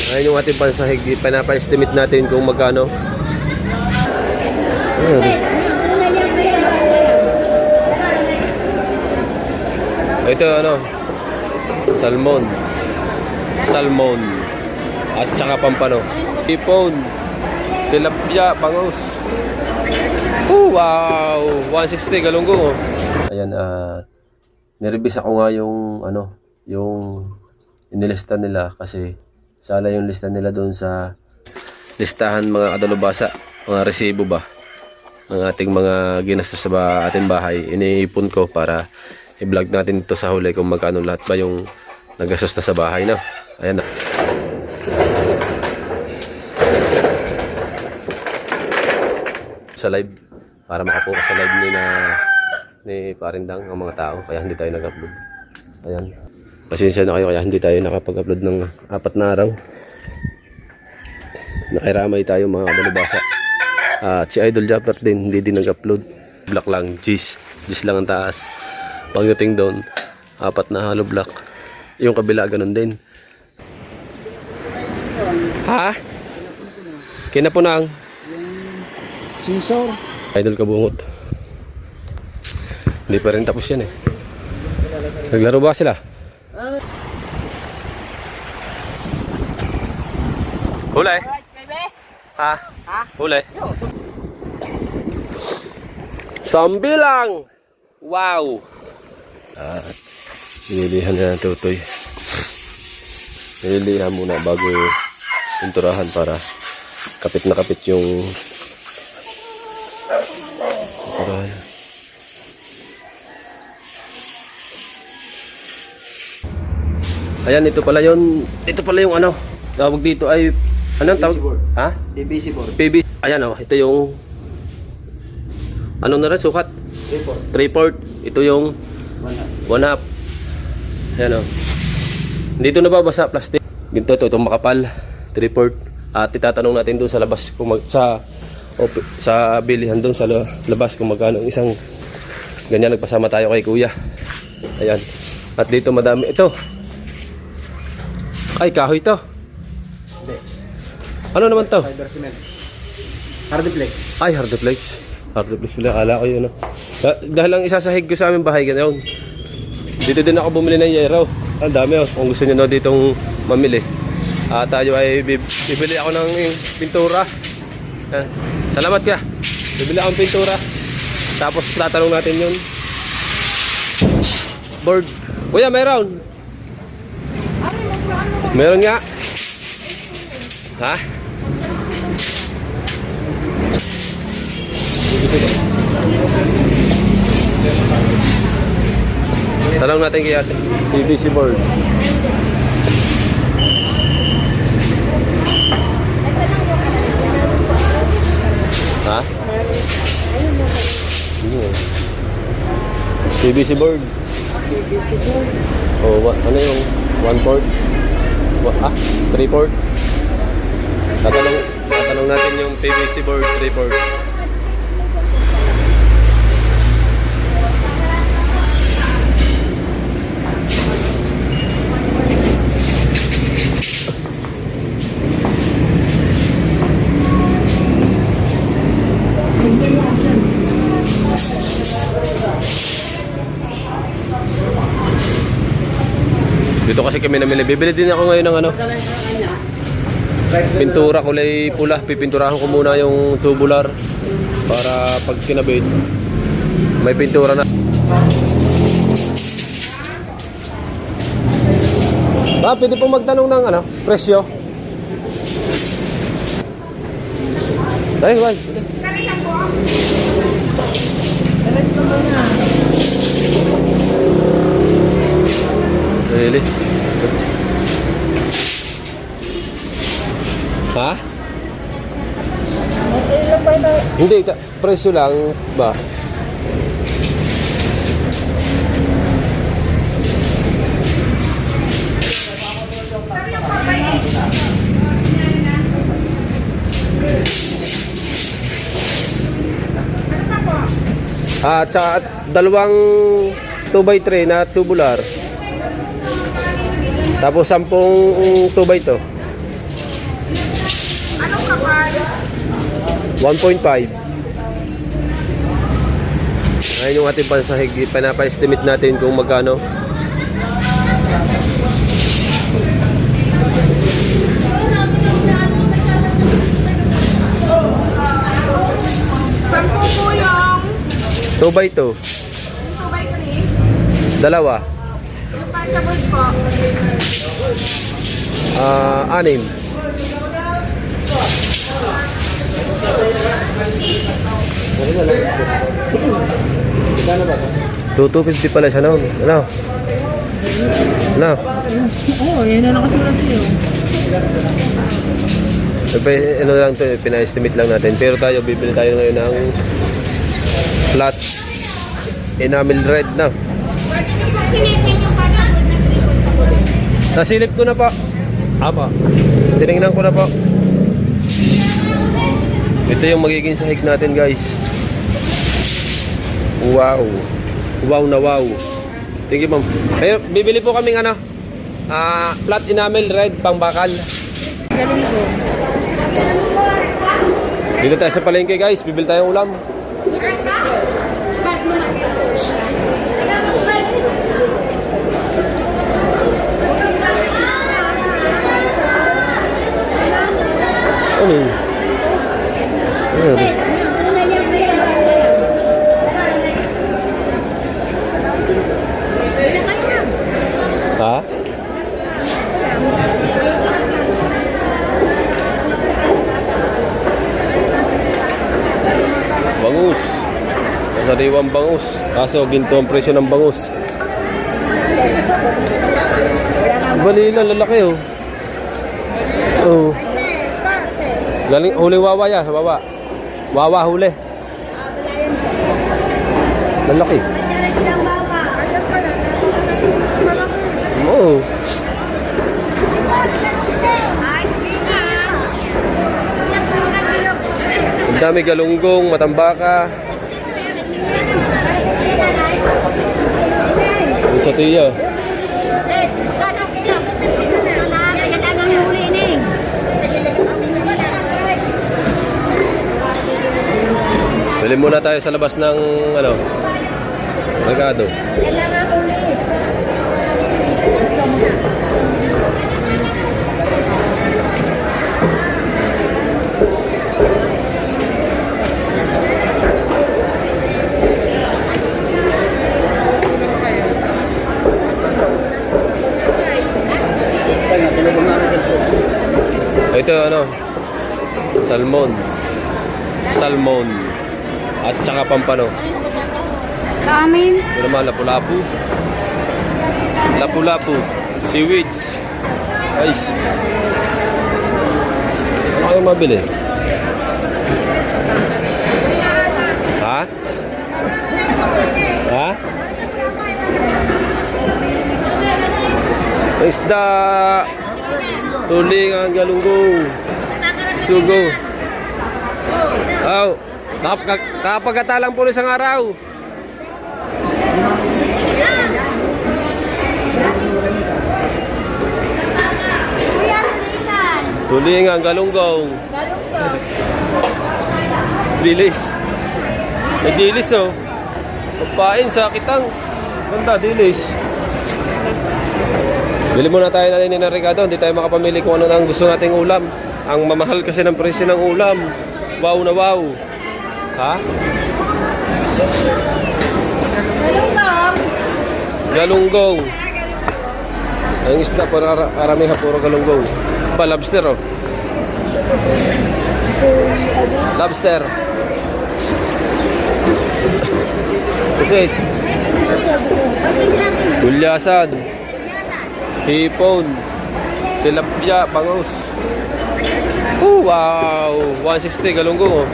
Ayan yung ating pansahig. Pinapa-estimate natin kung magkano. Ito ano, salmon, at saka pampano, ipon, tilapia, bangus. Wow, 160 galunggong. Oh. Ayan, nirebis ako nga yung ano, yung inilista nila kasi sala yung lista nila doon sa listahan mga kadalubasa, mga resibo ba ng ating mga ginastos sa ating bahay. Iniipon ko para i-vlog natin ito sa huli kung magkano lahat ba yung nagastos na sa bahay na. Ayan na. Sa live para makapokus sa live ni Parindang ang mga tao kaya hindi tayo nag-upload. Ayan. Pasensya na kayo kaya hindi tayo nakapag-upload ng 4 na araw. Nakiramay tayo mga kadalubasa. At si Idol Japper din hindi din nag-upload. Block lang, G's lang ang taas. Pagdating doon, 4 na hollow block. Yung kabila ganun din. Ha? Kinapunang? Sisor. Idol Kabungot. Hindi pa rin tapos yan eh. Naglaro ba sila? Huli? Ha? Huli? Sambilang! Wow! Nililihan na ng tutoy. Nililihan muna bago pinturahan para kapit na kapit yung pinturahan. Ayan, ito pala yung ano tawag dito ay anong tawag? Ha? PVC board. PVC. Ayan oh, ito yung ano na rin sukat? 3/4. Ito yung 1/2. Ayan o. Hindi ito nababasa plastic. Ginto ito, itong makapal 3/4. At itatanong natin doon sa labas kung sa bilihan doon sa labas kung magkano isang ganyan. Nagpasama tayo kay kuya. Ayan. At dito madami ito. Ay, kahoy ito. Hindi. Ano naman to? Fiber cement. Hardiplex. Ay, hardiplex. Hardiplex pala, akala ko yun. No? Dahil lang isasahig ko sa aming bahay ganoon. Dito din ako bumili ng yero. Ang dami oh. Kung gusto niyo no ditong mamili. Tayo ay bibili ako ng pintura. Salamat ka. Bibili ako ng pintura. Tapos tatanong natin yun. Board. Kuya, meron. Meron nga. Ha? Tanong natin kay ate. PVC board. Ha? PVC board. Oh, ano yung 1/4? 3/4? Tatanong natin yung PVC board 3/4. Dito kasi kami namili. Bibili din ako ngayon ng ano, pintura kulay pula. Pipinturahan ko muna yung tubular para pag kinabit may pintura na. Pwede pong magtanong ng ano, presyo. Dahil, why? Really? Ha? Hindi, presyo lang ba? Tsaka dalawang 2x3 na tubular. Tapos 10 2x2. kapal? 1.5. Ngayon yung ating pansahig, pinapa-estimate natin kung magkano. Sampu po yung 2x2. 2x3. Dalawa. Yung punchable po. 6. Gano'n ba ito? 250 pala siya noon. Ano? Ano? Oo, yan na nakasulat sa'yo. Ano lang to, pina-estimate lang natin. Pero tayo, bibili tayo ngayon ng flat enamel red na. Pwede nyo po silipin yung punchable na 3. Nasilip ko na po. Apa. Tinignan ko na po. Ito yung magiging sahig natin, guys. Wow. Wow na wow. Thank you, ma'am. Pero bibili po kaming ano, flat enamel red pang bakal. Galing ko. Dito tayo sa palengke, guys. Bibili tayong ulam. Ano yun? Ano yun? Ha? Bangus. Sariwang bangus. Kaso ginto ang presyo ng bangus. Balila, lalaki oh. Oh. Galing, huling wawa ya, sa baba. Wawa huli. Lalaki. Oo. Ang dami galunggong, matambaka. Yung sa tiya. Bili muna tayo sa labas ng ano, merkado. Ito ano, salmon. Salmon. At saka pampano. Amin. Ito naman, lapu-lapu. Lapu-lapu. Seaweeds. Guys. Ano kayong mabili? Ha? Ha? Isda. Tulingan, galunggong. Sugo. Oh, nakapagkatalang po isang araw. Tulingan, galunggong. Dilis. May dilis oh. Pagpain sa kitang. Ganda, dilis. Bili muna tayo na ni Ricardo. Hindi tayo makapamili kung ano ang gusto nating ulam. Ang mamahal kasi ng presyo ng ulam. Wow na wow. Ha? Galunggong. Ang isda para aramihan puro galunggong. Pa lobster oh. Lobster. Pusit. Gulyasan. Hipon. Tilapia, bangus. Oh, wow. 160 galunggong oh.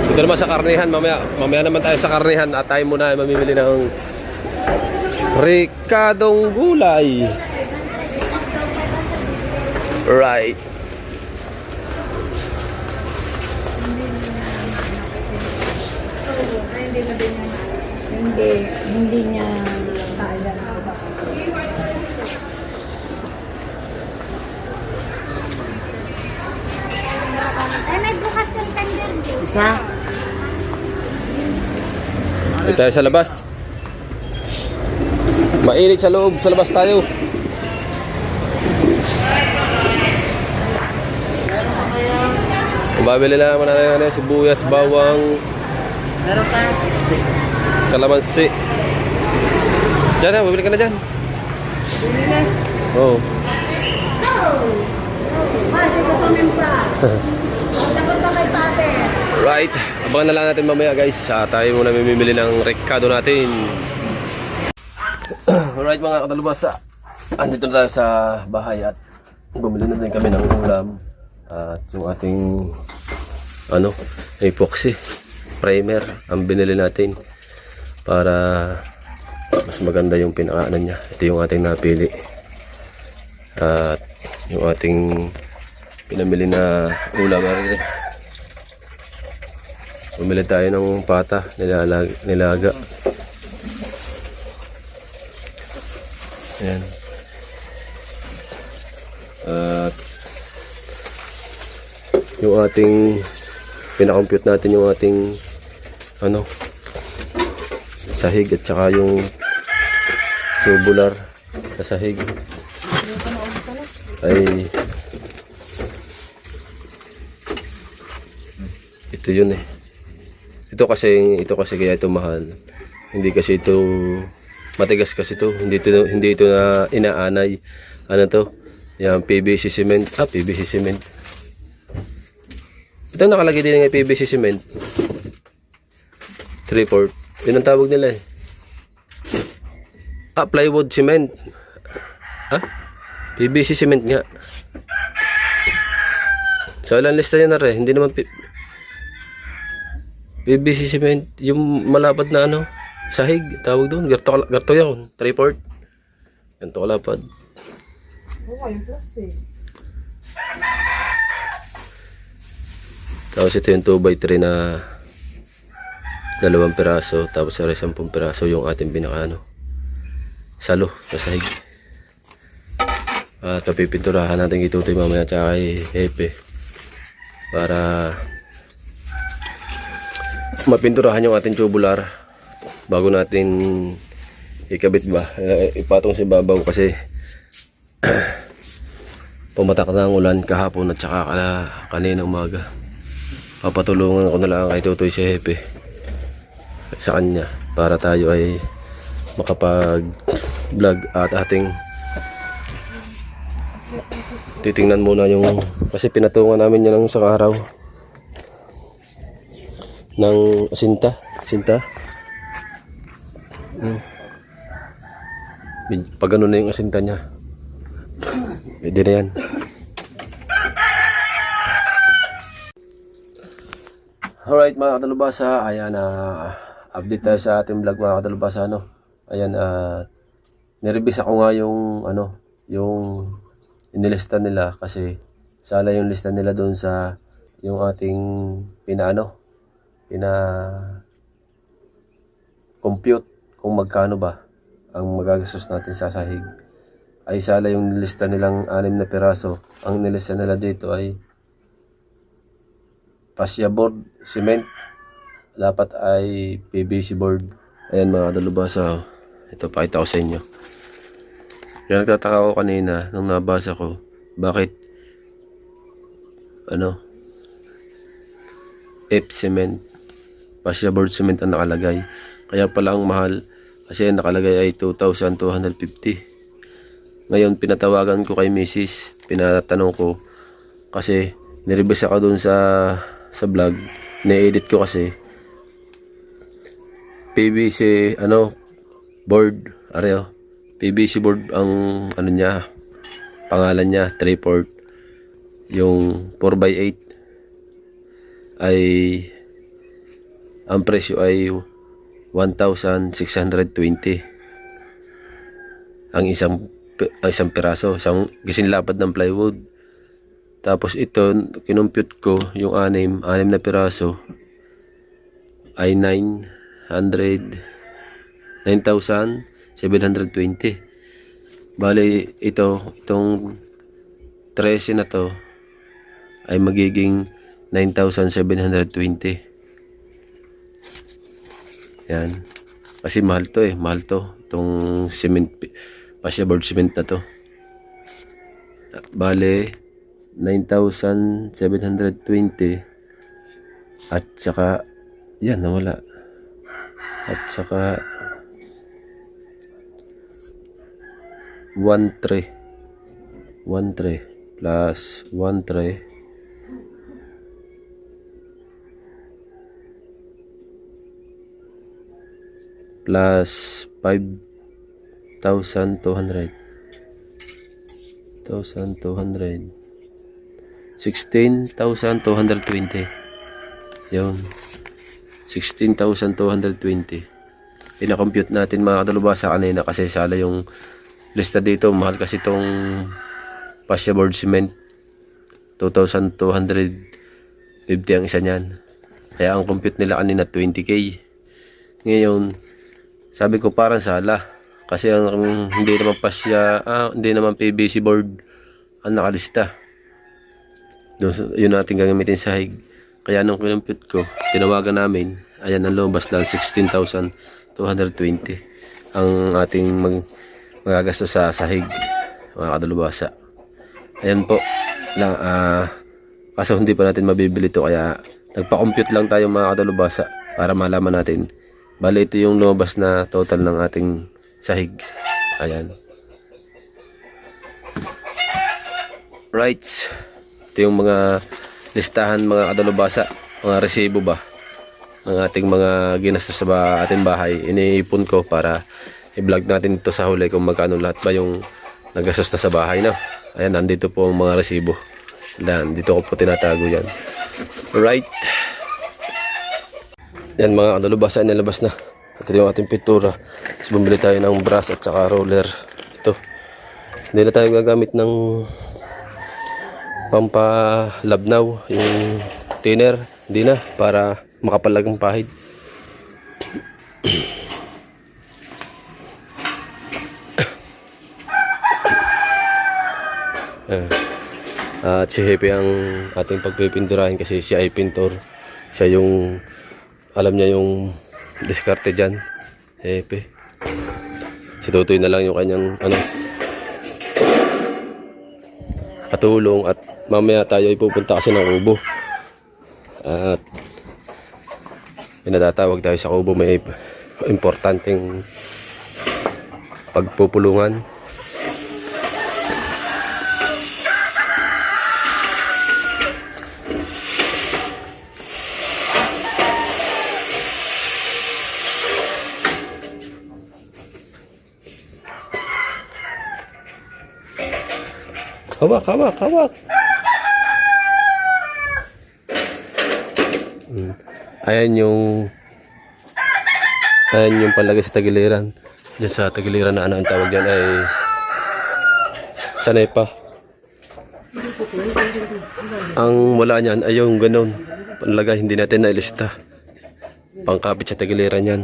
Ito naman sa karnihan. Mamaya naman tayo sa karnihan at tayo muna ay mamimili ng ricadong gulay. Right. Hindi niya kaya. Isa. Dito tayo sa labas. Mainit sa loob, sa labas tayo. Babili naman natin sibuyas, bawang, Meron ka? kalamansi. Diyan na, bumili ka na dyan. Bili na. Oo. Pati ko sa membra. Dapat ka kay pate. Right, abangan na lang natin mamaya guys. Tayo muna mamimili ng rekado natin. Alright mga katalubasa, andito na tayo sa bahay at bumili na din kami ng ulam. At yung ating epoxy primer ang binili natin para mas maganda yung pinakaanan niya. Ito yung ating napili. At yung ating pinamili na ulam. Bumili tayo ng pata, nilaga. Ayan. At yung ating pinakompute natin yung ating sahig at saka yung tubular sa sahig ay ito yun eh. Ito kasi kaya ito mahal. Hindi kasi ito matigas kasi ito. Hindi ito na inaanay. Ano to? Yan PVC cement. PVC cement. Ito nakalagay din ng PVC cement. 3/4. Yun ang tawag nila eh. Plywood cement. PVC cement nga. So ilang lista niya na rin. Hindi naman PVC cement. Yung malapad na sahig. Tawag doon. Garto yun. 3/4. Ganito kalapad. yung plastic. Tapos ito yung 2x3 na 2 piraso. Tapos sa 10 piraso yung ating binaka salo sa sahig. At papipinturahan natin itutoy mamaya tsaka kay Hepe para mapinturahan yung ating tubular bago natin ikabit ba. Ipatong si babaw kasi pumatak na ang ulan kahapon at saka kanina umaga. Papatulungan ko na lang kay Tutoy si Hepe sa kanya para tayo ay makapag vlog at ating titingnan muna yung kasi pinatungan namin yan ng isang araw ng sinta pag ano na yung asinta nya pwede na yan. Alright mga katalubasa, ayan update tayo sa ating vlog mga katalubasa ayan nirevise ako nga yung yung inilista nila kasi sala yung lista nila doon sa yung ating pina compute kung magkano ba ang magagastos natin sa sahig ay sala yung nilista nilang 6 na piraso. Ang nilista nila dito ay fascia board cement, dapat ay PVC board. Ayan mga dalubasa, ito pakita ko sa inyo. Kaya nagtataka ako kanina nung nabasa ko bakit F cement, fascia board cement ang nakalagay. Kaya pala ang mahal kasi nakalagay ay 2,250. Ngayon pinatawagan ko kay Mrs. Pinatanong ko kasi nirevise ako dun sa vlog, na-edit ko kasi PVC board, PVC board ang niya, pangalan niya 3/4. Yung 4x8 ay ang presyo ay 1,620 ang isang piraso, isang gisinlapad ng plywood. Tapos ito, kinumpute ko yung 6 na piraso ay 9,720. Bali itong 13 na to ay magiging 9,720. Yan. Kasi mahal to eh. Mahal to. Itong cement, fascia board cement na to. Bale, 9,720. At saka, yan, nawala. At saka, 1 tray. 1 tray plus 1 tray plus 5,200. 16,220. Yun. 16,220. Pina-compute natin mga kadalubhasa kanina kasi sala yung lista dito. Mahal kasi itong fascia board cement. 2,250 ang isa niyan. Kaya ang compute nila kanina 20k. Ngayon, sabi ko parang sala. Kasi ang hindi naman fascia, hindi naman PVC board ang nakalista. Yun natin gagamitin sa hig. Kaya nung kinumpute ko, tinawagan namin, ayan ang lumabas lang 16,220 ang ating magagastos sa sahig, mga kadalubhasa. Ayan po lang, kaso hindi pa natin mabibili to, kaya nagpa-compute lang tayo mga kadalubhasa para malaman natin. Bale, ito yung lumabas na total ng ating sahig. Ayan. Right. Ito yung mga listahan mga kadalubhasa, mga resibo ba ng ating mga ginastos sa ating bahay. Iniipon ko para i-vlog natin ito sa huli kung magkano lahat ba yung nagastos na sa bahay, no? Ayan, nandito po ang mga resibo. Ayan, dito ko po tinatago yan. Right. Yan mga kadalubhasa, nilabas na. Ito yung ating pintura. Tapos bumili tayo ng brush at saka roller. Ito. Hindi na tayo gagamit ng pampalabnaw, yung thinner. Hindi na, para makapalag ang pahid. At si Hepe ang ating pagpipinturahin kasi siya ay pintor. Siya yung alam niya yung diskarte dyan. Hepe. Si Tutoy na lang yung kanyang katulong. At mamaya tayo ipupunta kasi ng kubo. At pinatatawag tayo sa kubo. May importanteng pagpupulungan. Hawak, hawak, hawak. Ayan yung palagay sa tagiliran. Diyan sa tagiliran na ang tawag dyan ay sanepa. Ang wala niyan ay yung ganun. Palagay hindi natin nailista. Pangkapit sa tagiliran yan.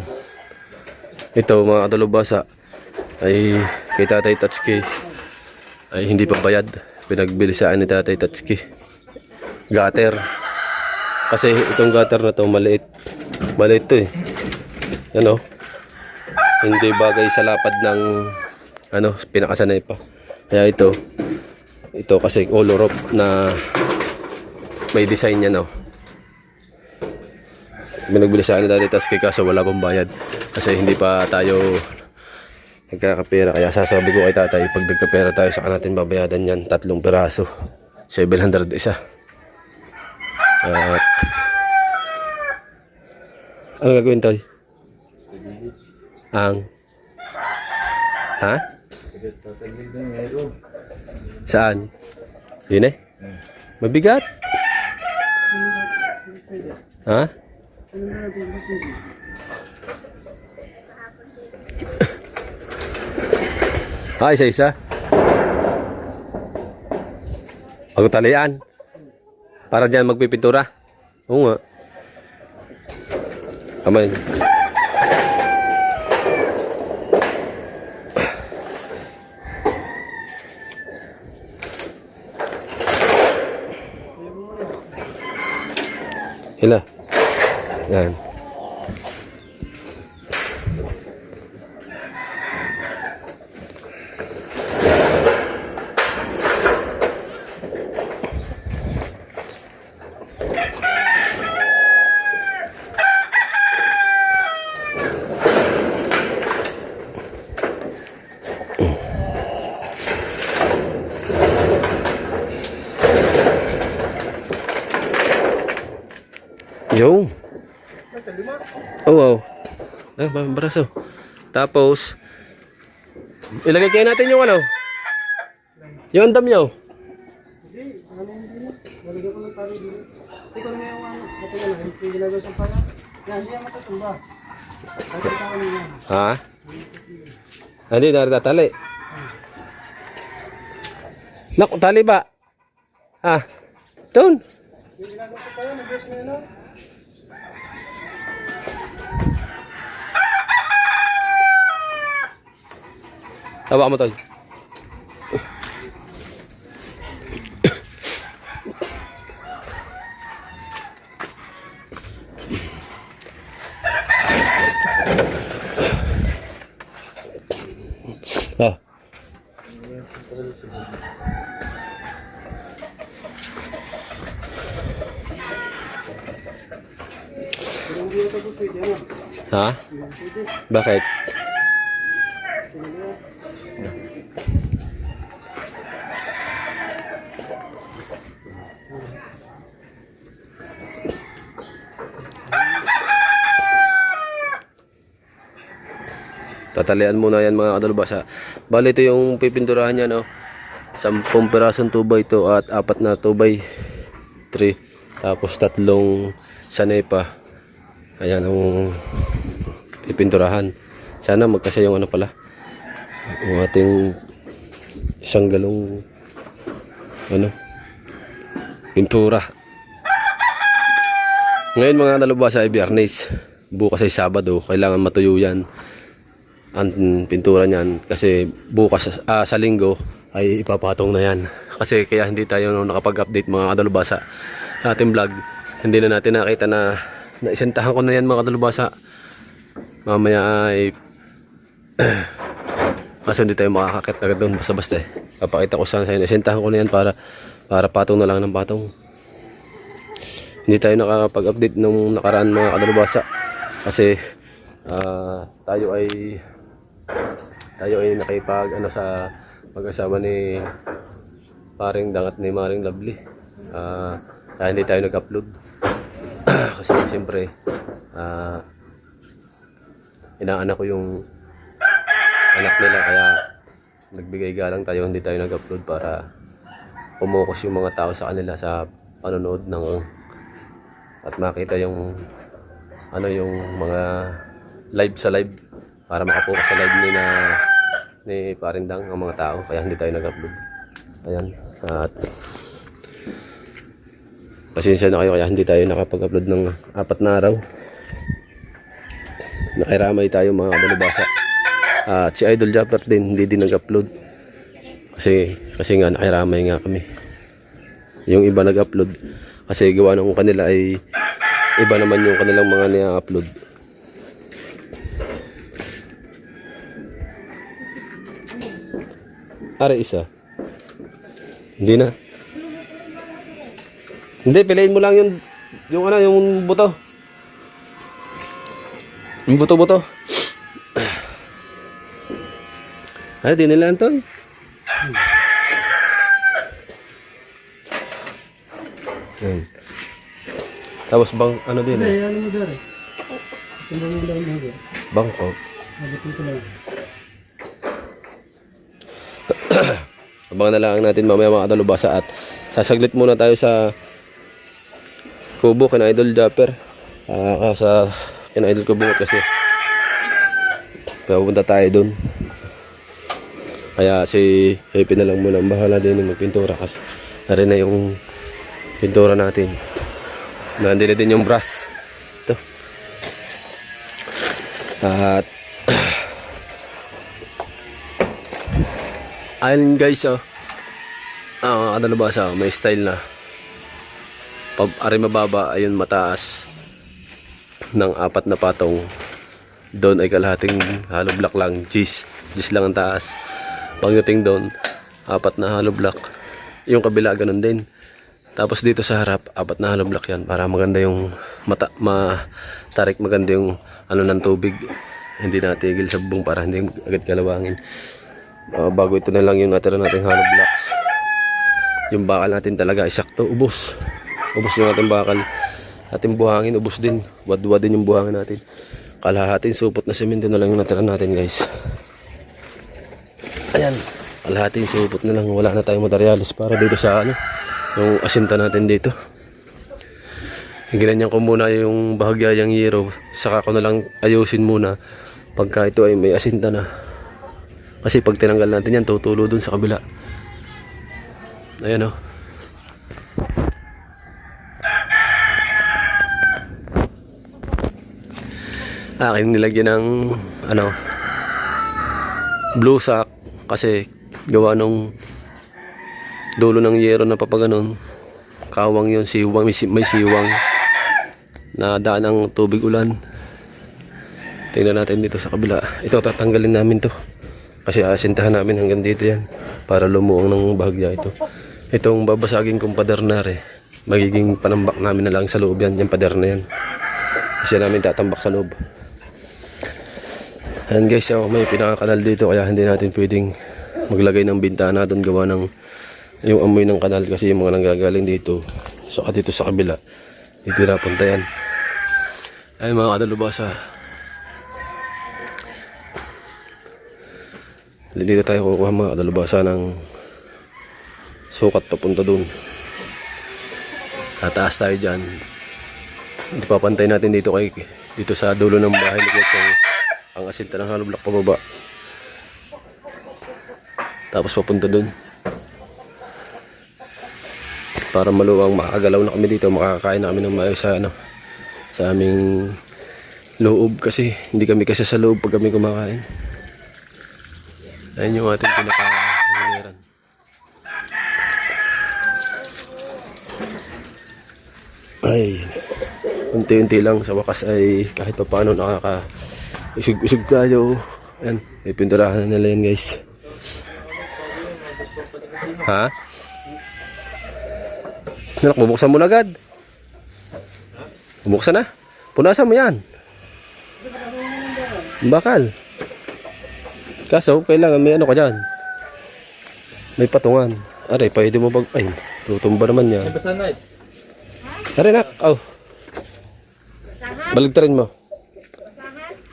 Ito mga kadalubhasa ay kay Tatay Tatsuki ay hindi pa bayad. Pinagbili saan ni Tatay Tatsuki. Gutter. Kasi itong gutter na to maliit. Maliit to eh. Ano? Hindi bagay sa lapad ng pinakasanay pa. Kaya ito kasi color up na may design niya, no. Pinagbili saan ni Tatay Tatsuki kaso wala pang bayad. Kasi hindi pa tayo nagkakapera, kaya sasabi ko kay tatay pag nagkapera tayo saka natin babayadan yan. 3 piraso 700 isa. At ano gagawin tayo? Saan? Din eh? Mabigat? Ha? Isa-isa. Pagtalian. Para dyan magpipintura. Oo nga. Kamay. Ila. Yan. Yo. Oh, wow. Ay, braso. Tapos, ilagay kayo natin yung ano? Yung andam nyo. Lalagyan ko ng tali dito. Ikaw na yung ano. Ito na lang. Yung ginagawa sa pala. Yan, hindi yan matutumba. Nakita ko niya. Ha? Hindi, naritatali. Naku, tali ba? Ha? Doon. Yung ginagawa sa pala, nag-guess mo yun, no? Tawa mo, tol. Ah. Ha? Bakit? Tatalian muna yan mga kadalubasa. Bali ito yung pipinturahan niya, no? 10 pirasong 2x2 at 4 na 2x3. Tapos 3 sanepa. Ayan ang pipinturahan. Sana magkasya yung ano pala. Yung ating isang galong ano? Pintura. Ngayon mga kadalubasa ay Biyernes. Bukas ay Sabado. Kailangan matuyo yan ang pintura niyan kasi bukas sa linggo ay ipapatong na yan kasi kaya hindi tayo nakapag-update mga kadalubasa sa ating vlog. Hindi na natin nakita na naisentahan ko na yan mga kadalubasa. Mamaya ay kaso hindi tayo makakakit agad doon basta-basta eh. Papakita ko sana sa inyo, naisentahan ko na yan para patong na lang ng patong. Hindi tayo nakakapag-update nung nakaraan mga kadalubasa kasi tayo ay nakipag ano sa mag-asawa ni Paring Dangat ni Maring Lovely. Kaya hindi tayo nag-upload. Kasi siyempre inaanak ko yung anak nila kaya nagbigay galang tayo, hindi tayo nag-upload para pumokus yung mga tao sa kanila sa panonood ng at makita yung ano yung mga live sa live para makapokus sa live ni Parindang ang mga tao kaya hindi tayo nag-upload. Ayan. At pasensya na kayo kaya hindi tayo nakapag-upload ng 4 na araw. Nakiramay tayo mga kadalubasa. At si Idol Japper din hindi din nag-upload. Kasi nga nakiramay nga kami. Yung iba nag-upload kasi gawa ng kanila ay iba naman yung kanilang mga ni-upload. Are isa. Hindi na. Hindi, piliin mo lang yung ano, yung buto. Yung buto-buto. Ay, di nila ito. Tapos bang ano din eh? Ano mo dari? Tingnan mo daw mo. Bangkok. Habutin ko lang. Abangan na lang natin mamaya mga kadalubasa at sasaglit muna tayo sa kubo kina Idol Japper. Sa kina Idol Kubungot kasi pupunta tayo dun. Kaya si Happy na lang muna ang bahala din ng magpintura kasi narin na yung pintura natin. Nandun na din yung brush. Ito. At ayun guys, oh. Kadalubasa, may style na. Ari mababa, ayun mataas ng 4 na patong. Doon ay kalahating hollow block lang, gis lang ang taas. Pagdating doon, 4 na hollow block. Yung kabila ganun din. Tapos dito sa harap, 4 na hollow block yan para maganda yung matarik, maganda yung ano ng tubig. Hindi natigil sa bubong para hindi agad kalawangin. Bago ito na lang yung natira nating hollow blocks. Yung bakal natin talaga ay sakto, ubos yung ating bakal. Ating buhangin, ubos din. Wadwa din yung buhangin natin. Kalahating supot na semento na lang yung natira natin, guys. Ayan, kalahating supot na lang. Wala na tayong materialis para dito sa ano, yung asinta natin dito. Ginanyan ko muna yung bahagyayang yero. Saka ko na lang ayusin muna pagka ito ay may asinta na. Kasi pag tinanggal natin yan, tutulo dun sa kabila. Ayan o. Akin nilagyan ng ano, blue sack kasi gawa nung dulo ng yero na papaganon. Kawang yun, siwang, may siwang na daan ng tubig ulan. Tingnan natin dito sa kabila. Ito tatanggalin namin to kasi asintahan namin hanggang dito yan para lumuong ng bahagya ito. Itong babasagin kong pader na rin, magiging panambak namin na lang sa loob yan, yung pader na yan. Kasi namin tatambak sa loob. Ayan guys, so may pinakakanal dito kaya hindi natin pwedeng maglagay ng bintana doon gawa ng yung amoy ng kanal kasi yung mga nanggagaling dito. So dito sa kabila, dito napunta yan. Ayun mga kadalubasa. Dito tayo kukuha mga kadalubasa ng sukat papunta doon. Tataas tayo dyan. Ito papantay natin dito dito sa dulo ng bahay ni ang asinta ng hollow block pababa. Tapos papunta dun. Para maluwang makagalaw na kami dito, makakakain na kami ng maayos sa ano, sa aming loob kasi hindi kami kasi sa loob pag kami kumakain. Ayun yung ating pinaka-huliran. Ay, unti-unti lang sa wakas ay kahit pa paano usog tayo. Ayan, may pinturahan na nila yan guys. Ha? Nanak, bubuksan mo na agad. Bubuksan na. Punasan mo yan. Bakal. Kaso, kailangan may ano ka dyan. May patungan. Aray, pwede mo ay, tutumba naman yan. Aray, nak. Oh. Baligtarin mo.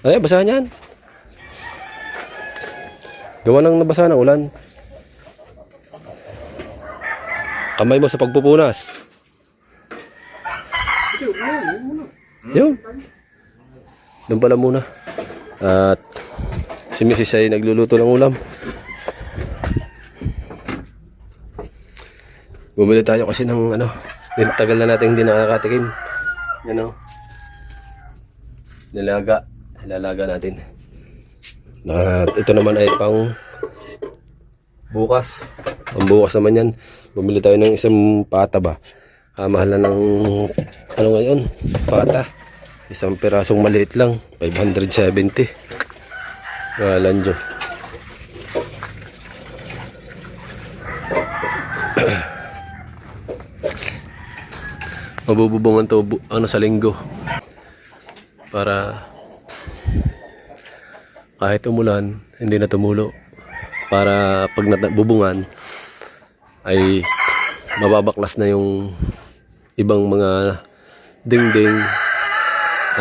Ay, basahan yan. Gawa nang nabasa ng ulan. Kamay mo sa pagpupunas. Yun. Doon pala muna. At si Mrs. ay nagluluto ng ulam. Bumili tayo kasi ng ano, tagal na natin hindi nakakatikim. Yan o. Ilalaga natin. At ito naman ay pang bukas. Ang bukas naman yan. Bumili tayo ng isang pata ba. Mahal na ng ano ngayon, pata. Isang pirasong maliit lang, 570. Lanjo. Mabububungan to ano sa linggo. Para kahit umulan, hindi na tumulo. Para pag nabubungan ay mababaklas na yung ibang mga dingding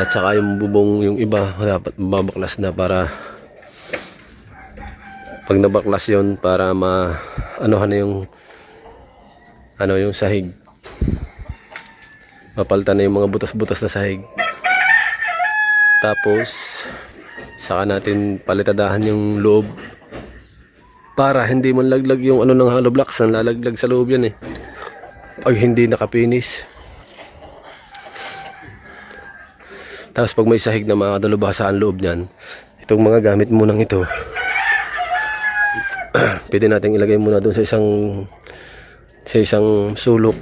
at saka yung bubong yung iba dapat mababaklas na para pag nabaklas yon para anuhan na yung sahig, mapalitan na yung mga butas-butas na sahig. Tapos saka natin palitadahan yung loob para hindi man laglag yung ano ng hollow blocks, ang lalaglag sa loob yan pag hindi nakapinis. Tapos pag may sahig na mga dalubhasa ang loob niyan, itong mga gamit mo nang ito pwede natin ilagay muna doon sa isang sulok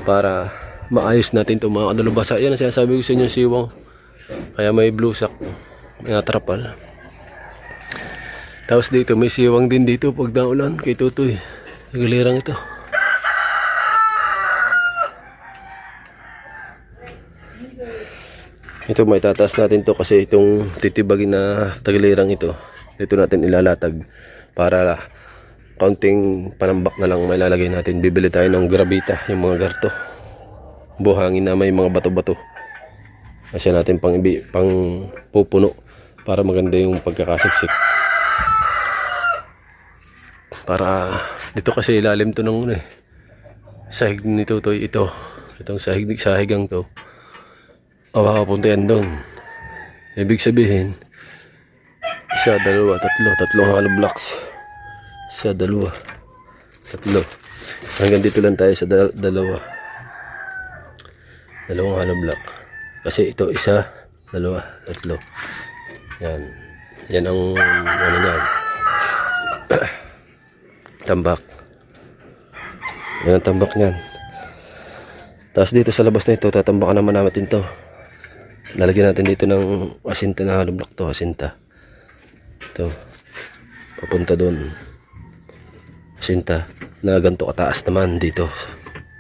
para maayos natin itong mga kadalubasa. Yan ang sinasabi ko sa inyo, siwang. Kaya may blue sack, may natrapal. Tapos dito may siwang din dito pag naulan kay Tutoy. Nagulirang ito. Ito may tataas natin to kasi itong titibagin na tagilirang ito. Dito natin ilalatag para kaunting panambak na lang may lalagay natin. Bibili tayo ng grabita, yung mga garto. Buhangin na may mga bato-bato. Kasi natin pang pupuno para maganda yung pagkakasiksik. Para dito kasi ilalim to ng sahig ni Tutoy ito. Itong sahigang to. Makapunta yan doon. Ibig sabihin, isa, dalawa, tatlo. Tatlong hollow blocks. Isa, dalawa, tatlo. Hanggang dito lang tayo sa dalawa. Dalawang hollow block. Kasi ito, isa, dalawa, tatlo. Yan. Yan ang ano yan. Tambak. Yan ang tambak niyan. Tapos dito sa labas na ito, tatambakan naman natin ito. Lalagyan natin dito ng asinta na hollow block to, asinta. Ito. Papunta doon. Asinta na ganito kataas naman dito.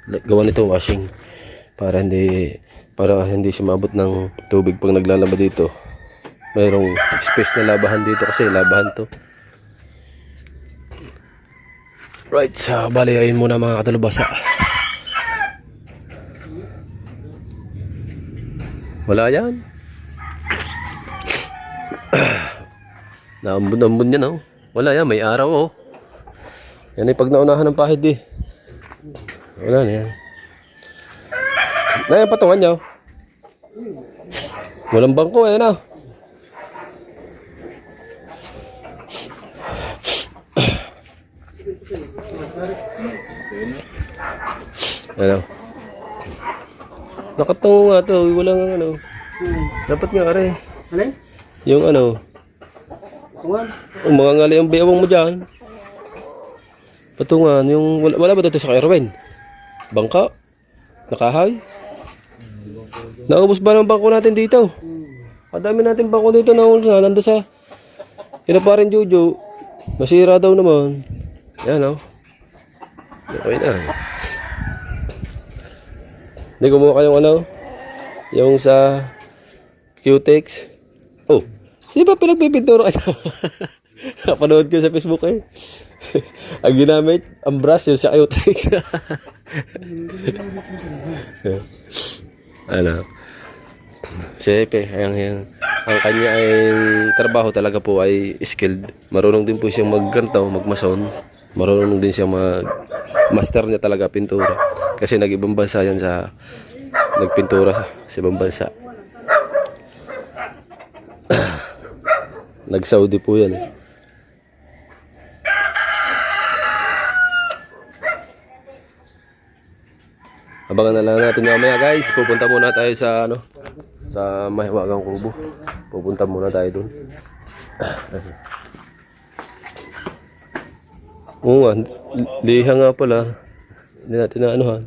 Gawa nito washing para hindi siya maabot ng tubig pag naglalaba dito. Mayroong space na labahan dito kasi labahan to. Right, bali ayun muna mga kadalubasa. Wala yan. Naambun-ambun yan, oh. Wala yan, may araw, oh. Yan ay pag naunahan ng pahid, eh. Wala na yan. Na yan, patungan niya, oh. Walang bangko, ayan, oh. Ano? Nakatungo nga to, walang ano. Dapat nga are. Alay? Yung ano, Tungan? mga ngali ang bayawang mo dyan. Patungan, yung wala ba dito sa Erwin? Bangka? Nakahay? Naubos ba ng bangko natin dito? Kadami natin bangko dito na nando sa pa rin Jojo. Nasira daw naman. Yan, oh. Okay na. Hindi kumuha kayong ano? Yung sa Q-Tex. Oh, di ba pinagpipintura kayo? Napanood ko sa Facebook eh. Ang ginamit, ang brush yun sa Q-Tex. Ano? Siyempre, ang kanya ay trabaho talaga po ay skilled. Marunong din po siyang magganto, magmason. Marunong din siyang master niya talaga pintura. Kasi nag-ibang bansa yan nagpintura sa ibang bansa. Nag-Saudi po yan eh. Abangan na lang natin mamaya guys. Pupunta muna tayo sa sa Mahiwagang Kubo. Pupunta muna tayo dun. Oo nga, liha nga pala. Hindi natin na anuhan.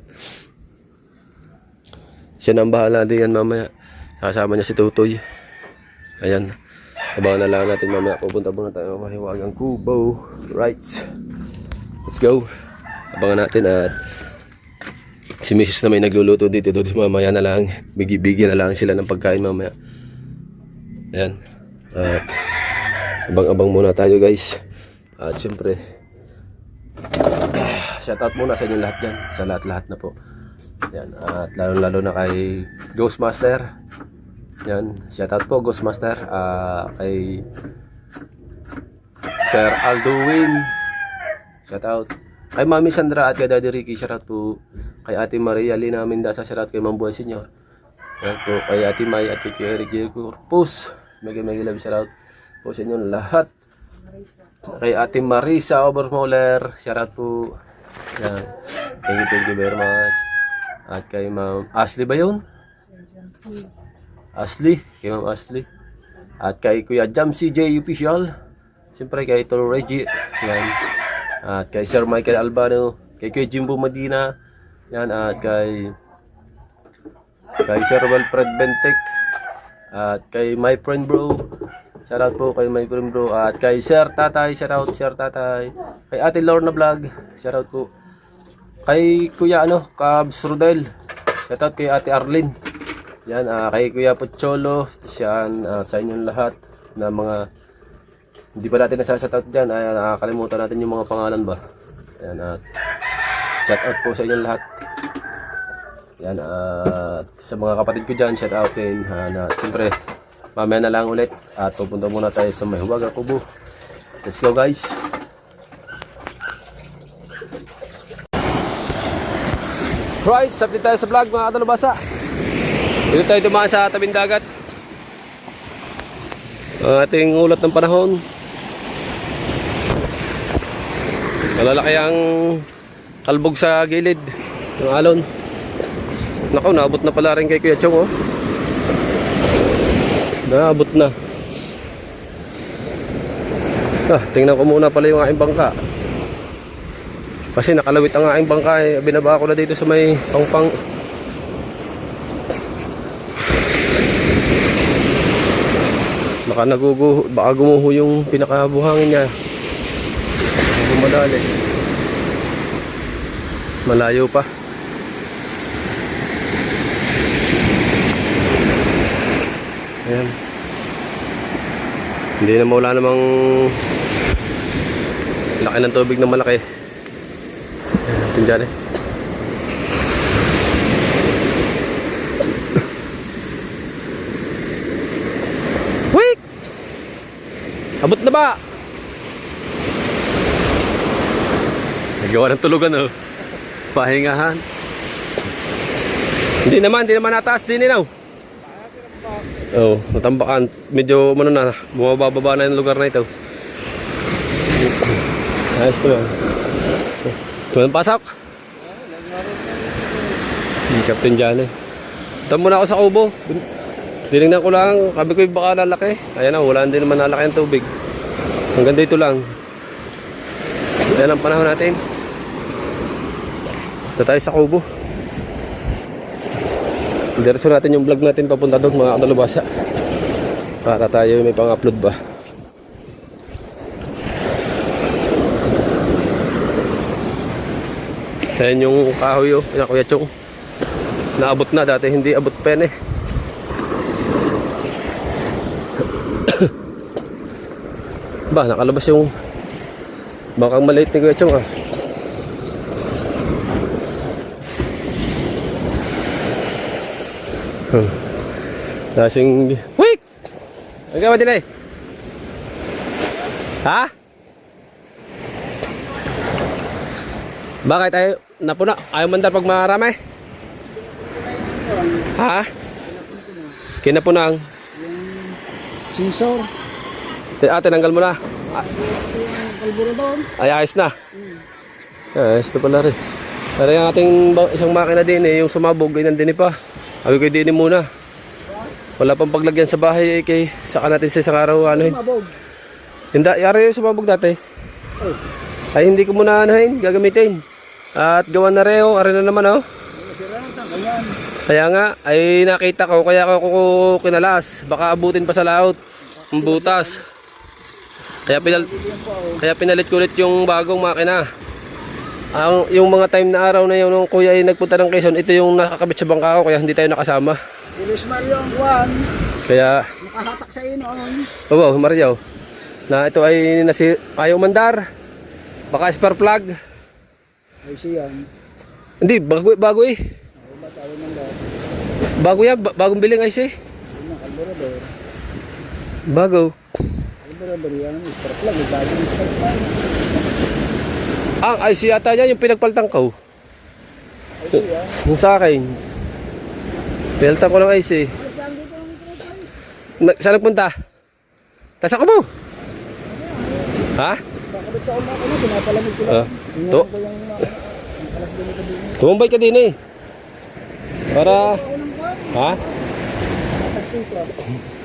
Siya nang bahala din yan mamaya. Kasama niya si Tutoy. Ayan. Abangan na lang natin mamaya. Pupunta muna tayo Mahiwagang Kubo. Right. Let's go. Abangan natin at si Mrs. na may nagluluto dito. Mamaya na lang. Bigyan na lang sila ng pagkain mamaya. Ayan. At abang-abang muna tayo guys. At syempre shoutout muna sa inyo lahat dyan. Sa lahat-lahat na po. Yan. At lalo na kay Ghostmaster. Yan. Shoutout po Ghostmaster. Kay Sir Alduin. Shoutout. Kay Mami Sandra at kay Daddy Ricky. Shoutout po. Kay Ate Maria Lina Mendasa. Shoutout kay Mambuhay Senyor. Shoutout po kay Ate May at kay Eric Corpus. Mega love shoutout po sa inyo lahat. Kay Ate Marisa Obermoller. Shoutout po. Yan. Thank you very much. At kay Ma'am Ashley ba yun? Ashley. Kay Ma'am Ashley. At kay Kuya Jamsi J. Official. Siyempre kay Toro Reggie. Yan. At kay Sir Michael Albano. Kay Kuya Jimbo Medina. Yan, at kay Sir Wilfred Bentek. At kay my friend bro. Shoutout po kay my friend bro. At kay Sir Tatay. Shoutout Sir Tatay. Kay Ate Lorna Vlog. Shoutout po. Kay Kuya Cabs Rodel. Shoutout kay Ate Arlene. Yan, kay Kuya Pocholo. Yan, sa inyong lahat na mga hindi pa natin nasashoutout dyan. Ay, nakakalimutan natin yung mga pangalan ba. Yan, at shoutout po sa inyong lahat. Yan, at sa mga kapatid ko dyan, shoutout din. Siyempre, mamaya na lang ulit. At pupunta muna tayo sa may Huwaga Kubo. Let's go guys. Right, update tayo sa vlog mga katalabasa. Dito tayo dumaan sa tabing dagat. Ang ating ulat ng panahon. Malalaki ang kalbog sa gilid ng alon. Nako, naabot na pala rin kay Kuya Chong, oh. Naabot na. Tingnan ko muna pala yung aking bangka. Kasi nakalawit ang aking bangka, eh. Binaba ko na dito sa may pangpang. Baka gumuho yung pinakabuhangin niya. Madali. Malayo pa. Ayan. Hindi na wala namang laki ng tubig na malaki. Ayan dyan eh. Wait! Abot na ba? Nagawa ng tulugan, oh. Pahingahan. Hindi naman nataas din eh, no? Oh, natambakan. Medyo na, bumababa na yung lugar na ito. Ayos naman. Tuman pasok. Captain Jane. Tama muna ako sa kubo. Tinignan ko lang, sabi ko baka lalaki. Ayan na, wala din naman lalaki ang tubig. Hanggang dito lang. Ayan ang panahon natin. Ito tayo sa kubo. Diretso natin yung vlog natin papunta doon mga katalabasa. Para tayo may pang-upload ba. Ayan yung kahoy, oh. Ayan, Kuya Chong. Naabot na, dati hindi abot pen eh. Ba, nakalabas yung bangkang maliit ni Kuya Chong, ah. Nasing wait! Ang gawa din eh. Ha? Bakit tayo napuna? Ayaw mandar pag marami? Ha? Kinapunang? Sensor. Tinanggal mo na. Kalburo doon. Ay, ayos na. Ayos na pala rin. Pero yung ating isang makina din eh, yung sumabog, ganyan din eh pa. Sabi ko din muna. Wala pang paglagyan sa bahay eh, kay saka natin sa isang araw ano. Sumabog. Hindi, yari yung sumabog dati. Ay hindi ko muna anahin, gagamitin. At gawa na reo, ari na naman oh. Kaya nga, ay nakita ko, kaya ako kinalas. Baka abutin pa sa laot. Ang butas. Kaya pinalit ko ulit yung bagong makina. Yung mga time na araw na yun, nung kuya ay nagpunta ng Quezon, ito yung nakakabit sa bangka ko, kaya hindi tayo nakasama. Ilis Mario ang kuwan. Kaya Nakahatak sa inon. oo, Mario. Na ito ay ayaw mandar. Baka spare plug. Ay siyan. Hindi, bago eh. Bago yan, bagong biling ay si. Kalburador. Bago. Kalburador yan. Star plug. Bagong star plug. Ang IC yata yan, yung pinagpaltang ko. Ay siyan. Yung sa akin. Pinaltang ko ng IC. Saan nagpunta? Tasak mo. Ha? Bakit sa una ko na, pinapalamig ko lang. To. Tumambay ka din eh. Para ha?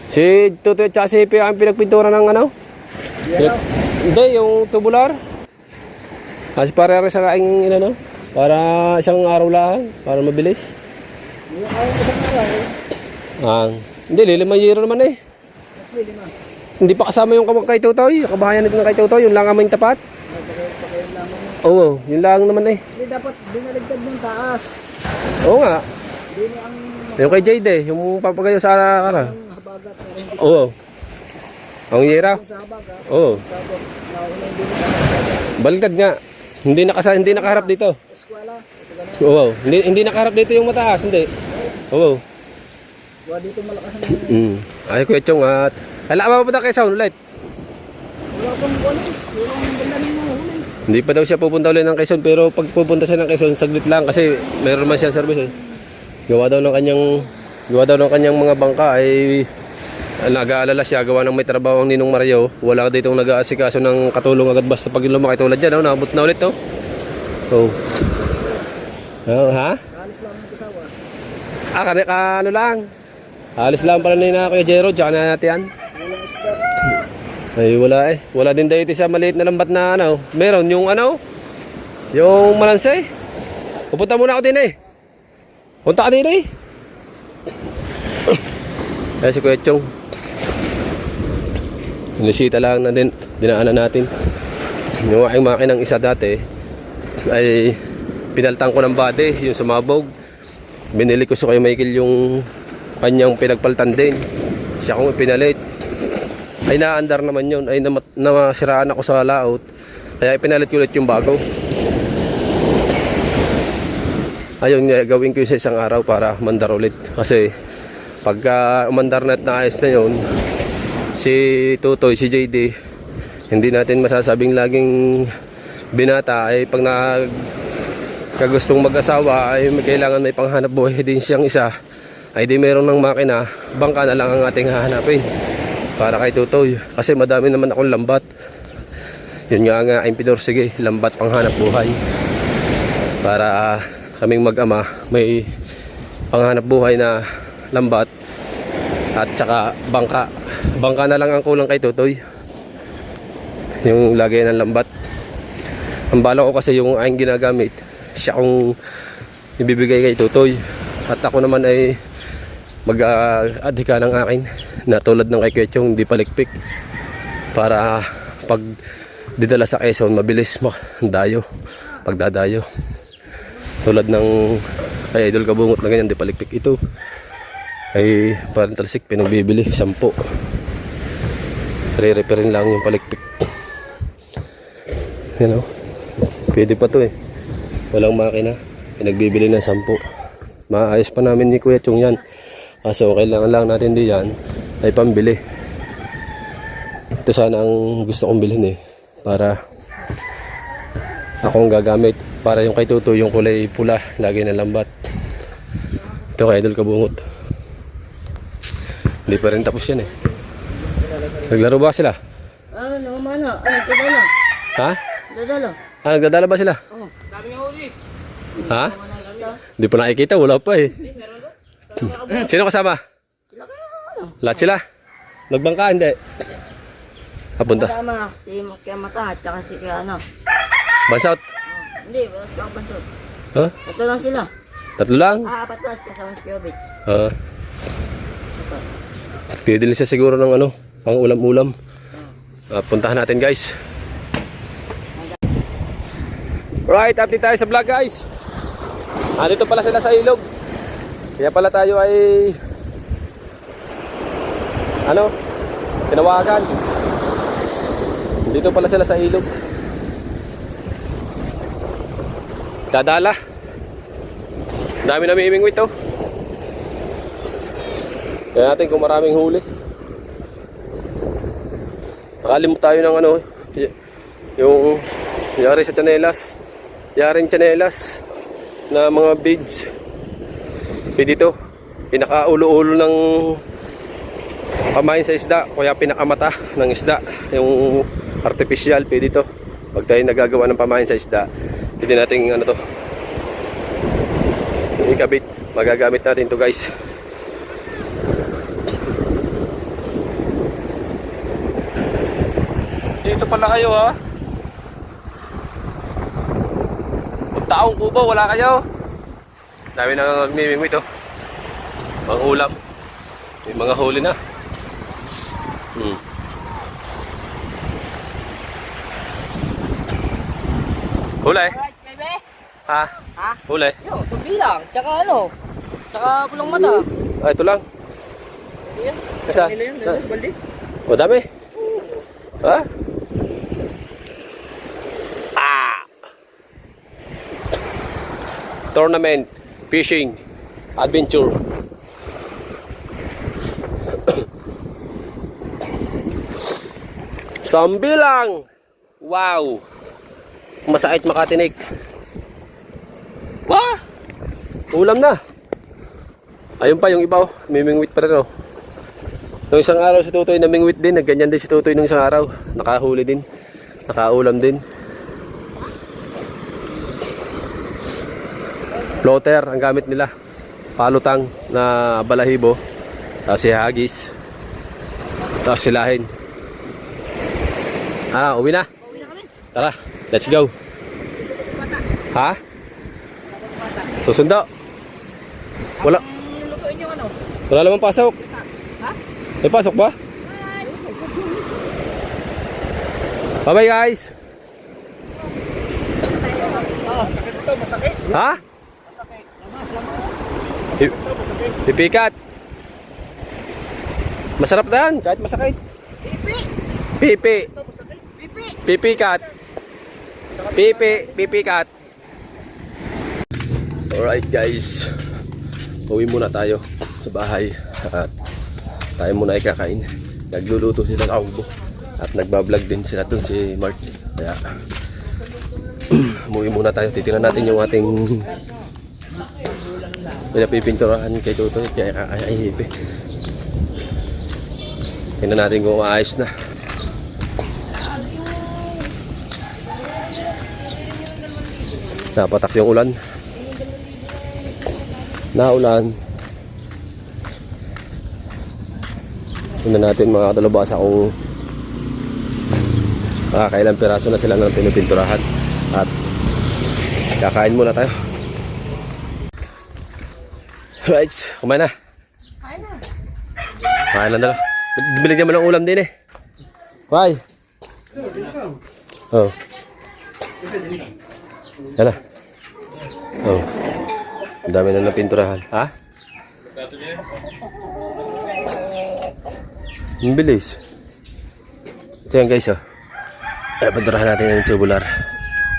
Si Tutoy at si P ang pinagpintura ng ano? Hindi, yung tubular. Kasi para sa aking ano? Para isang araw lang, para mabilis. Yung ayaw ko sa araw, Hindi, lilimang naman eh. pwede na. Hindi pa kasama yung kay Tutoy, yung kabahayan nito ng kay Tutoy, yung lang aming tapat. Pagkain lamang. Oo, yun lang naman eh. Hindi dapat binaligtad ng taas. Oo nga, Hindi ni ang yung kay Jade, yung papagayo sa kara. habagat pero hindi Oo. Ang yera. sa habagat. Oo. Tapos nauna hindi na Baliktad nga. Hindi nakaharap dito. eskwela. Ito ganun. Oo. Hindi nakaharap dito yung mataas, hindi. Oo. Gawa dito malakas ang Ay, Kuya Chong at kailangan pa punta kay Sound ulit. wala pang ano. Walang ganda ng mga huli. Hindi pa daw siya pupunta ulit ng Quezon, pero pag pupunta siya ng Quezon, saglit lang kasi meron man siya service eh. Gawa daw ng kanyang mga bangka ay nag-aalala siya gawa ng may trabaho ang Ninong Mario. Wala dito nag-aasikaso ng katulong agad basta pag lumaki tulad dyan, no? Naabot na ulit to. Oh. Ha? Alis lang ng kasawa. Ano lang. Alis lang pala na Kuya Jero, tsaka na natin yan. Walang isda. Ay wala eh. Wala din dito sa maliit na lambat na ano. Meron yung yung malansay. Pupunta muna ako din eh. Punta ka din eh. Ay si Kuya Chong. Inisita lang na din. Dinaanan natin. Yung aking makinang isa dati ay pinaltan ko ng body, yung sumabog. Binili ko sa kay Michael yung kanyang pinagpaltan din. Siya kong pinalit. Ay naandar naman yun. Ay namasiraan ako sa laot. Kaya ipinalit ko ulit yung bago. Ayun, gawin ko yun sa isang araw para mandar ulit. Kasi pagka umandar na at naayos na yun, si Tutoy, si JD, hindi natin masasabing laging binata. Ay pag kagustong mag-asawa ay kailangan may panghanap buhay din siyang isa. Ay di meron ng makina, bangka na lang ang ating hahanapin para kay Tutoy. Kasi madami naman akong lambat. Yun nga impidor, sige, lambat panghanap buhay. Para kaming mag-ama may panghanap buhay na lambat at saka bangka. Bangka na lang ang kulang kay Tutoy. Yung lagay ng lambat. Ang bala ko kasi yung aking ginagamit, siya kong ibibigay kay Tutoy. At ako naman ay mag-adhika ng akin na tulad ng kay Kuya hindi palikpik para pag didala sa Quezon mabilis dayo pagdadayo tulad ng kay Idol Kabungot na ganyan, di palikpik. Ito ay parang talsik pinagbibili 10 re-reparin lang yung palikpik, you know. Pwede pa to eh, walang makina, pinagbibili ng 10. Maayos pa namin ni Kuya Chong yan. So kailangan lang natin diyan ay pambili. Ito sana ang gusto kong bilhin eh, para akong gagamit. Para yung kay Tuto yung kulay pula, lagi na lambat. Ito kay Idol Kabungot. Hindi pa rin tapos yan eh. Naglaro ba sila? Naman na. Ay, dadala. Ha? Dadala. Nagdadala ba sila? Oo. Dami nga huli. Ha? Hindi pa nakikita, wala pa eh. Sino kasama? Lahat sila? Nagbangka, hindi? Punta. Kasama si Kaya Mata at saka si Kaya Bansot? Hindi, basta ako bansot. Ha? Ito lang sila. Tatlo lang? Apat lang kasama si Piobit. Tidil siya siguro ng pang ulam-ulam. Puntahan natin guys. Right, update tayo sa vlog guys. Dito pala sila sa ilog. Kaya pala tayo ay tinawagan. Dito pala sila sa ilog. Dadala. Dami na mimingwit to. Kaya natin kung maraming huli. Nakalimut tayo ng yung yari sa chanelas. Yaring chanelas na mga beads. Pwede ito. Pinaka-ulo-ulo ng pamain sa isda. Kaya pinakamata ng isda. Yung artificial, pwede ito. Pag tayo nagagawa ng pamain sa isda, pwede natin ikabit. Magagamit natin ito guys. Dito pala kayo ha. Taong kubo, wala kayo. Dami na nagmimingwit oh. Mga ulam. May mga huli na. Huli? Alright, baby. Ha? Ha? Huli? Yo, sumbi lang. Tsaka ano? Tsaka pulang mata. Ah, ito lang. Yan. Isa? Nila yan, balde. O, dami. Ha? Ah! Tournament, fishing, adventure. Sambi lang. Wow. Masakit makatinik. Wah! Ulam na. Ayun pa yung iba oh. Mimingwit pa rin oh. Nung isang araw si Tutoy namingwit din. Nagganyan din si Tutoy nung isang araw. Nakahuli din. Nakaulam din. Floater ang gamit nila. Palutang na balahibo. Tapos si hagis. Tapos silahin. Ah, uwi na. Tara, let's go. Ha? Susundo. Wala. Lutuin yung ano? Wala namang pasok. Ha? May pasok ba? Bye-bye guys. Sakit ito, masakit. Ha? Masakit. Lamas. Pipikat. Masarap na yan, kahit masakit. Pipi! Pipi. Ito, masakit. Pipi! Pipikat. Pipikat. Alright guys. Uwi muna tayo sa bahay. At tayo muna ay kakain. Nagluluto sila ng aubo. At nagbablog din sila dun si Mark. Kaya umuwi muna tayo. Titingnan natin yung ating pinapipinturahan kay Tutoy. Kaya kakahihipi. Tingnan natin kung maayos na. Napatak yung ulan. Naulan. Tingnan natin mga kalabasa kung kailang piraso na sila ng pinupinturahan. At kakain muna tayo. Right, kumain na. Kain lang dala. Binigyan mo ng ulam din eh. Why? Oh. Yan na. Oh. Ang dami na napinturahan. Ha? Ang bilis. Ito yan guys oh. Pinturahan natin yung tubular.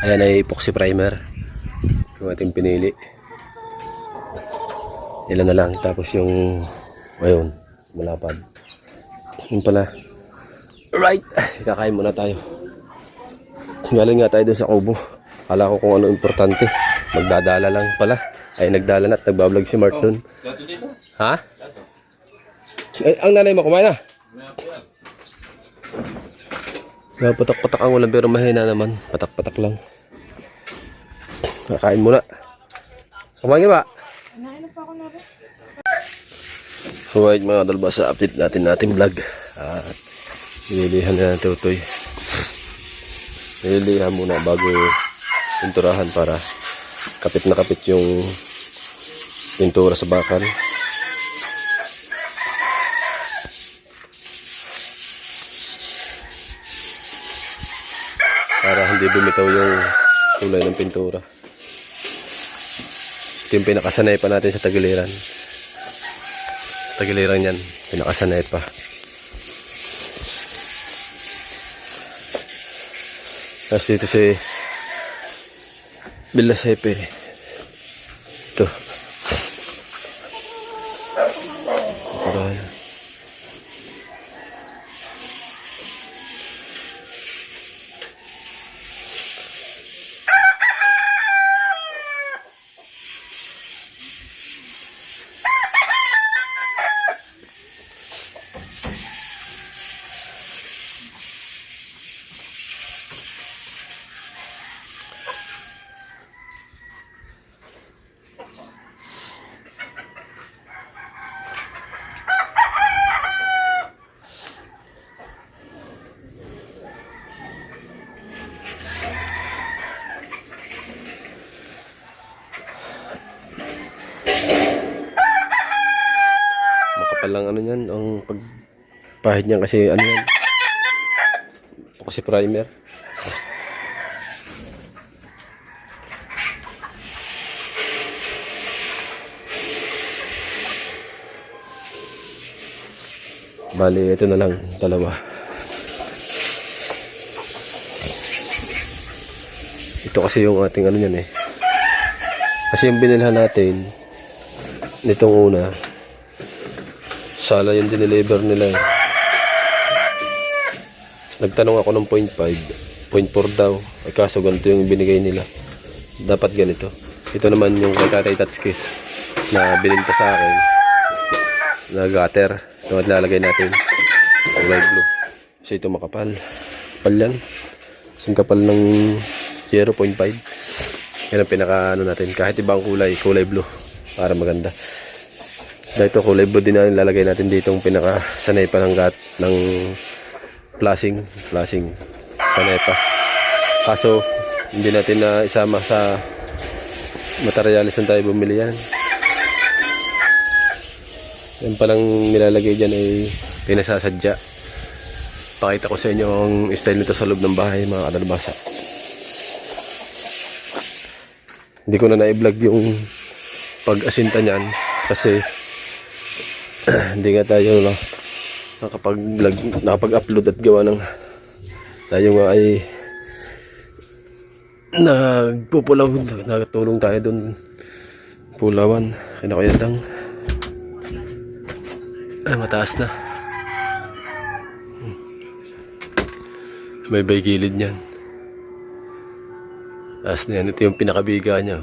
Ayan ay epoxy primer. Yung ating pinili. Ilan na lang. Tapos yung ayun. Malapad. Yun pala. Right. Kakain muna tayo. Galing nga tayo dun sa kubo. Akala ko kung ano importante. Magdadala lang pala. Ay nagdala na at nagbablog si Mart dun. Ha? Ay, ang nanay mo kumain na? Patak-patak ang ulam pero mahina naman. Patak-patak lang. Kakain muna. Kumain ba? Alright mga dalbasa, update natin vlog. At nililihan na ng Tutoy. Nililihan muna bago pinturahan para kapit na kapit yung pintura sa bakal. Para hindi bumitaw yung kulay ng pintura. Ito yung pinakasanay pa natin sa tagiliran. Tagiliran yan, pinakasanay pa. Kasi ito si Villasepe. Ito. Ayan. Makapal lang ano yan. Ang pagpahid niyan kasi ano yan. Ito kasi primer. Bali, ito na lang, dalawa. Ito kasi yung ating ano yan eh. Kasi yung binilhan natin, nitong una, sala yung dineliver nila eh. Nagtanong ako ng 0.5, 0.4 daw. Ay kaso ganito yung binigay nila. Dapat ganito. Ito naman yung kay Tatay Tatsuki na bininta sa akin. Na gutter. Ito at lalagay natin. Kulay blue. Kasi ito makapal. Kapal yan. Kasing kapal ng 0.5. Yan ang pinaka ano natin. Kahit ibang kulay blue. Para maganda. Dahil ito kulay blue din na lalagay natin dito yung pinaka sanay pa ng flashing sanay pa. Kaso hindi natin na isama sa materialis na tayo bumili yan. Yan palang nilalagay dyan ay pinasasadya. Pakita ko sa inyo ang style nito sa loob ng bahay mga kadalbasa. Hindi ko na na-vlog yung pag-asinta niyan kasi hindi nga tayo nakapag-upload at gawa ng tayo nga ay nagpupulaw. Nagtulong tayo dun pulawan. Kinakayadang mataas na. May bay gilid niyan. Taas na yan. Ito yung pinakabiga niya.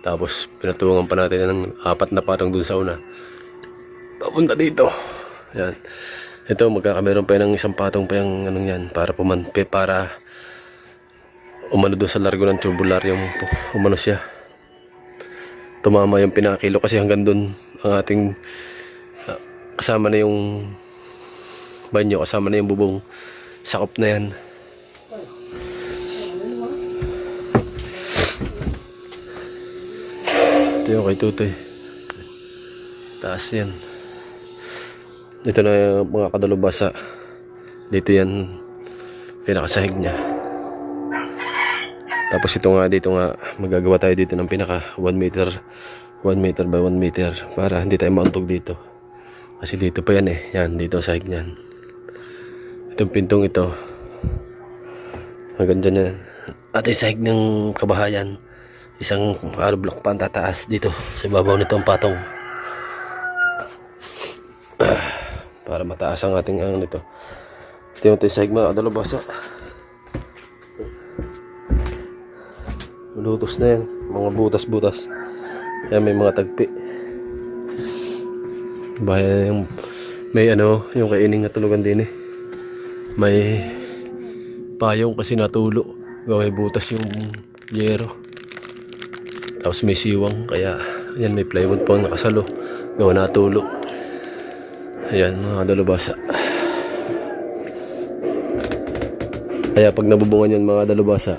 Tapos pinatungan pa natin ng 4 na patong dun sa una. Papunta dito. Yan. Ito magkakameron pa ng 1 patong pa yung anong yan. Para umano doon sa largo ng tubular yung umano siya. Tumama yung pinakilo kasi hanggang doon ang ating kasama na yung banyo, kasama na yung bubong, sakop na yan. Ito yung kay Tutoy. Taas yan. Dito na yung mga kadalubasa. Dito yan pinakasahig niya. Tapos ito nga dito nga magagawa tayo dito ng pinaka 1 meter by 1 meter para hindi tayo mauntog dito. Kasi dito pa yan eh. Yan, dito sa sahig niyan. Itong pintong ito. Hanggang dyan yan. At yung sahig ng kabahayan. Isang hollow block pa ang tataas dito. Sa ibabaw nito ang patong. Para mataas ang ating ano nito. Ito yung sahig mga kadalubasa. Lutos na yan. Mga butas-butas. Yan may mga tagpi. Bahay yung may ano, yung kaining na tulugan din eh. May payong kasi natulo. May butas yung yero. Tapos may siwang kaya yan may plywood po ang nakasalo. Gawa natulo. Ayan mga dalubasa. Kaya pag nabubungan yan mga dalubasa,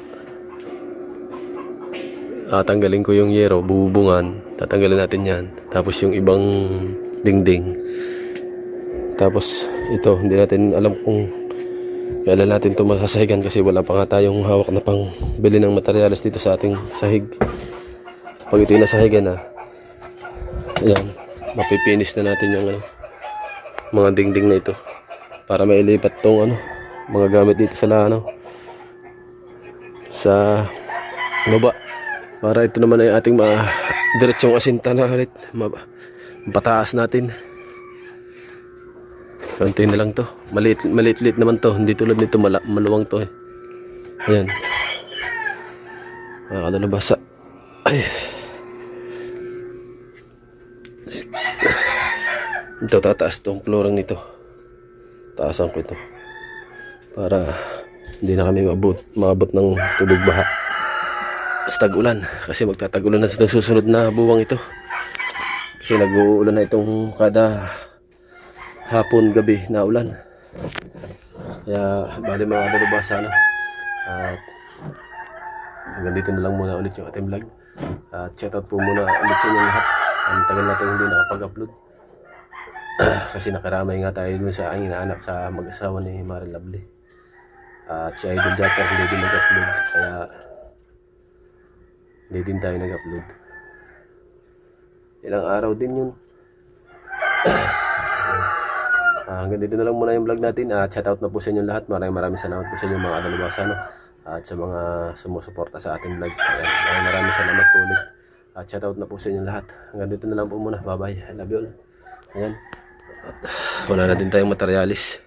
tanggalin ko yung yero, bubungan, tatanggalin natin yan. Tapos yung ibang dingding. Tapos ito, hindi natin alam kung kailan natin ito masasahigan kasi wala pa nga tayong hawak na pang bili ng materials dito sa ating sahig. Pag ito yung nasahigan na, ayan, mapipinis na natin yung mga dingding na ito para mailipat tong mga gamit dito sa sa baba. Para ito naman ay ating diretsong asinta na ulit. Pataas natin. Konti na lang to. Maliit-liit naman to. Hindi tulad nito maluwang to eh. Ayan. Nakakadalabasa. Ay. Ito tataas tong flooring nito. Taasan ko ito. Para hindi na kami maabot ng tubig baha sa tag-ulan. Kasi magtatagulan na sa susunod na buwang ito. Kasi nag-uulan na itong kada hapon, gabi na ulan. Kaya bali mga dalubasa na. At hanggang dito na lang muna ulit yung ating vlog. At shoutout po muna ulit sa inyo lahat. Ang tagal natin hindi nakapag-upload. Kasi nakaramay nga tayo dun sa ang inaanak sa mag-asawa ni Mare Lovely. At si Idol Jacker hindi din nag-upload. Kaya hindi din tayo nag-upload. Ilang araw din yun. Hanggang dito na lang muna yung vlog natin. At shoutout na po sa inyo lahat. Maraming salamat po sa inyo mga dalubasa, no? At sa mga sumusuporta sa ating vlog. Kaya maraming salamat po ulit. At shoutout na po sa inyo lahat. Hanggang dito na lang po muna. Bye bye. I love you all. Ayan. At wala na din tayong materialis.